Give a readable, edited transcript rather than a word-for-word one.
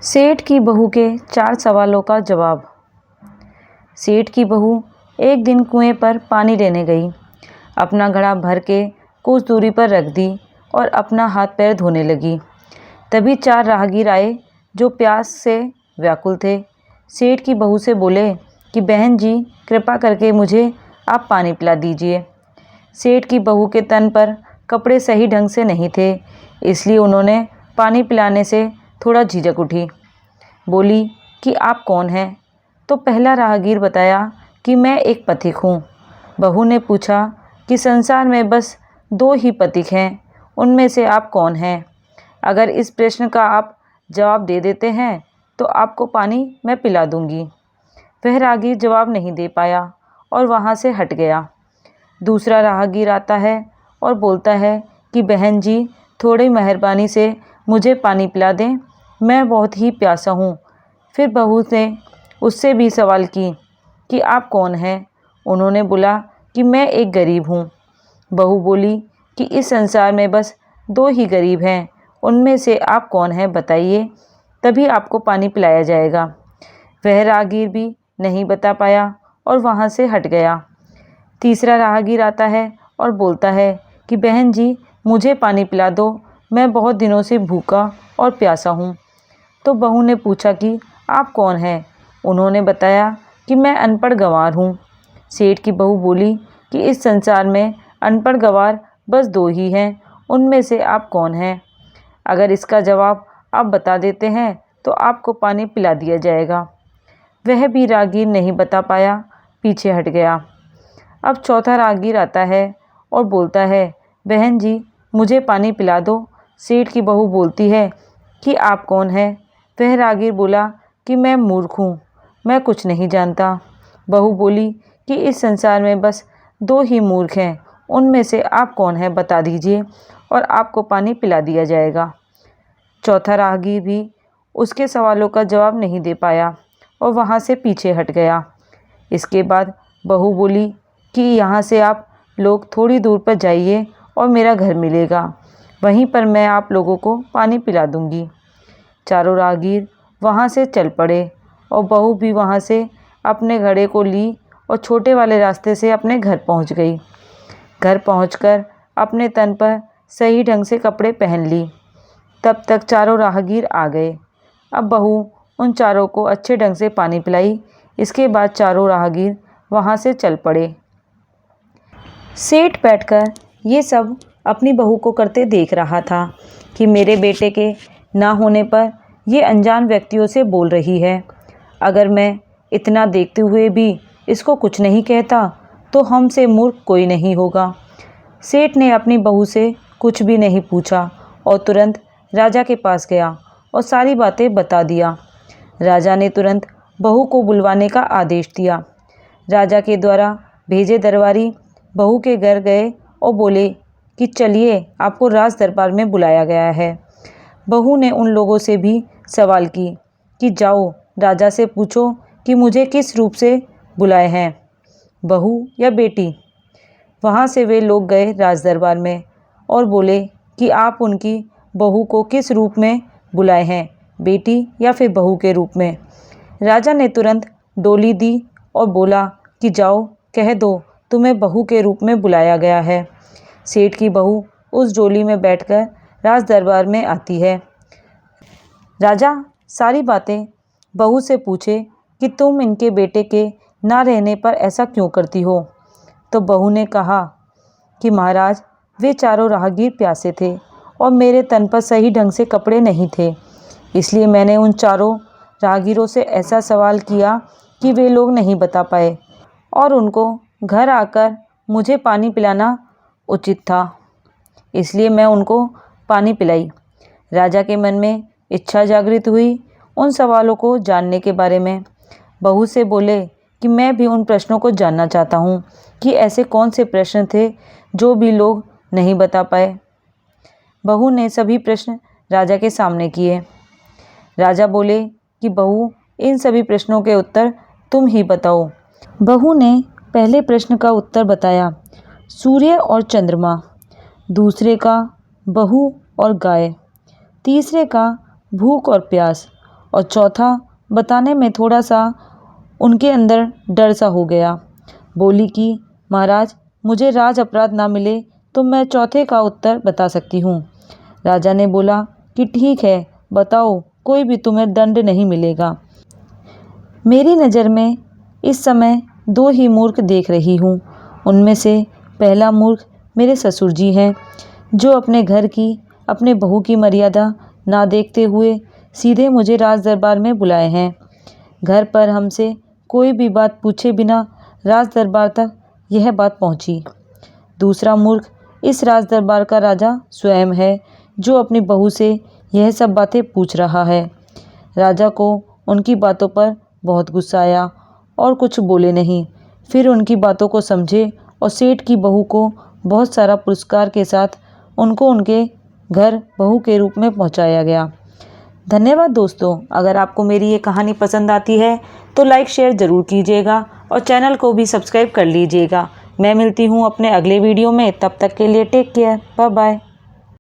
सेठ की बहू के 4 सवालों का जवाब। सेठ की बहू एक दिन कुएं पर पानी लेने गई। अपना घड़ा भर के कुछ दूरी पर रख दी और अपना हाथ पैर धोने लगी। तभी 4 राहगीर आए जो प्यास से व्याकुल थे। सेठ की बहू से बोले कि बहन जी, कृपा करके मुझे आप पानी पिला दीजिए। सेठ की बहू के तन पर कपड़े सही ढंग से नहीं थे, इसलिए उन्होंने पानी पिलाने से थोड़ा झिझक उठी। बोली कि आप कौन हैं? तो पहला राहगीर बताया कि मैं एक पथिक हूँ। बहू ने पूछा कि संसार में बस 2 ही पथिक हैं, उनमें से आप कौन हैं? अगर इस प्रश्न का आप जवाब दे देते हैं तो आपको पानी मैं पिला दूंगी। वह राहगीर जवाब नहीं दे पाया और वहाँ से हट गया। दूसरा राहगीर आता है और बोलता है कि बहन जी, थोड़ी मेहरबानी से मुझे पानी पिला दें, मैं बहुत ही प्यासा हूँ। फिर बहू ने उससे भी सवाल की कि आप कौन हैं? उन्होंने बोला कि मैं एक गरीब हूँ। बहू बोली कि इस संसार में बस 2 ही गरीब हैं, उनमें से आप कौन हैं बताइए, तभी आपको पानी पिलाया जाएगा। वह राहगीर भी नहीं बता पाया और वहाँ से हट गया। तीसरा राहगीर आता है और बोलता है कि बहन जी, मुझे पानी पिला दो, मैं बहुत दिनों से भूखा और प्यासा हूँ। तो बहू ने पूछा कि आप कौन हैं? उन्होंने बताया कि मैं अनपढ़ गंवार हूँ। सेठ की बहू बोली कि इस संसार में अनपढ़ गंवार बस 2 ही हैं, उनमें से आप कौन हैं? अगर इसका जवाब आप बता देते हैं तो आपको पानी पिला दिया जाएगा। वह भी राहगीर नहीं बता पाया, पीछे हट गया। अब चौथा राहगीर आता है और बोलता है, बहन जी, मुझे पानी पिला दो। सेठ की बहू बोलती है कि आप कौन हैं? वह राहगीर बोला कि मैं मूर्ख हूँ, मैं कुछ नहीं जानता। बहू बोली कि इस संसार में बस 2 ही मूर्ख हैं, उनमें से आप कौन हैं बता दीजिए और आपको पानी पिला दिया जाएगा। चौथा राहगीर भी उसके सवालों का जवाब नहीं दे पाया और वहाँ से पीछे हट गया। इसके बाद बहू बोली कि यहाँ से आप लोग थोड़ी दूर पर जाइए और मेरा घर मिलेगा, वहीं पर मैं आप लोगों को पानी पिला दूंगी। चारों राहगीर वहाँ से चल पड़े और बहू भी वहाँ से अपने घड़े को ली और छोटे वाले रास्ते से अपने घर पहुँच गई। घर पहुँचकर अपने तन पर सही ढंग से कपड़े पहन ली। तब तक चारों राहगीर आ गए। अब बहू उन चारों को अच्छे ढंग से पानी पिलाई। इसके बाद चारों राहगीर वहाँ से चल पड़े। सेठ बैठकर ये सब अपनी बहू को करते देख रहा था कि मेरे बेटे के ना होने पर ये अनजान व्यक्तियों से बोल रही है। अगर मैं इतना देखते हुए भी इसको कुछ नहीं कहता तो हमसे मूर्ख कोई नहीं होगा। सेठ ने अपनी बहू से कुछ भी नहीं पूछा और तुरंत राजा के पास गया और सारी बातें बता दिया। राजा ने तुरंत बहू को बुलवाने का आदेश दिया। राजा के द्वारा भेजे दरबारी बहू के घर गए और बोले कि चलिए, आपको राज दरबार में बुलाया गया है। बहू ने उन लोगों से भी सवाल की कि जाओ, राजा से पूछो कि मुझे किस रूप से बुलाए हैं, बहू या बेटी। वहाँ से वे लोग गए राज दरबार में और बोले कि आप उनकी बहू को किस रूप में बुलाए हैं, बेटी या फिर बहू के रूप में। राजा ने तुरंत डोली दी और बोला कि जाओ, कह दो तुम्हें बहू के रूप में बुलाया गया है। सेठ की बहू उस डोली में बैठकर राज दरबार में आती है। राजा सारी बातें बहू से पूछे कि तुम इनके बेटे के ना रहने पर ऐसा क्यों करती हो। तो बहू ने कहा कि महाराज, वे चारों राहगीर प्यासे थे और मेरे तन पर सही ढंग से कपड़े नहीं थे, इसलिए मैंने उन चारों राहगीरों से ऐसा सवाल किया कि वे लोग नहीं बता पाए और उनको घर आकर मुझे पानी पिलाना उचित था, इसलिए मैं उनको पानी पिलाई। राजा के मन में इच्छा जागृत हुई उन सवालों को जानने के बारे में। बहू से बोले कि मैं भी उन प्रश्नों को जानना चाहता हूँ कि ऐसे कौन से प्रश्न थे जो भी लोग नहीं बता पाए। बहू ने सभी प्रश्न राजा के सामने किए। राजा बोले कि बहू, इन सभी प्रश्नों के उत्तर तुम ही बताओ। बहू ने पहले प्रश्न का उत्तर बताया, सूर्य और चंद्रमा। दूसरे का बहू और गाय। तीसरे का भूख और प्यास और चौथा बताने में थोड़ा सा उनके अंदर डर सा हो गया। बोली कि महाराज, मुझे राज अपराध ना मिले तो मैं चौथे का उत्तर बता सकती हूँ। राजा ने बोला कि ठीक है, बताओ, कोई भी तुम्हें दंड नहीं मिलेगा। मेरी नज़र में इस समय दो ही मूर्ख देख रही हूँ। उनमें से पहला मूर्ख मेरे ससुर जी हैं, जो अपने घर की, अपने बहू की मर्यादा ना देखते हुए सीधे मुझे राज दरबार में बुलाए हैं। घर पर हमसे कोई भी बात पूछे बिना राज दरबार तक यह बात पहुंची। दूसरा मूर्ख इस राज दरबार का राजा स्वयं है, जो अपनी बहू से यह सब बातें पूछ रहा है। राजा को उनकी बातों पर बहुत गुस्सा आया और कुछ बोले नहीं। फिर उनकी बातों को समझे और सेठ की बहू को बहुत सारा पुरस्कार के साथ उनको उनके घर बहू के रूप में पहुंचाया गया। धन्यवाद दोस्तों। अगर आपको मेरी ये कहानी पसंद आती है तो लाइक शेयर ज़रूर कीजिएगा और चैनल को भी सब्सक्राइब कर लीजिएगा। मैं मिलती हूँ अपने अगले वीडियो में। तब तक के लिए टेक केयर, बाय बाय।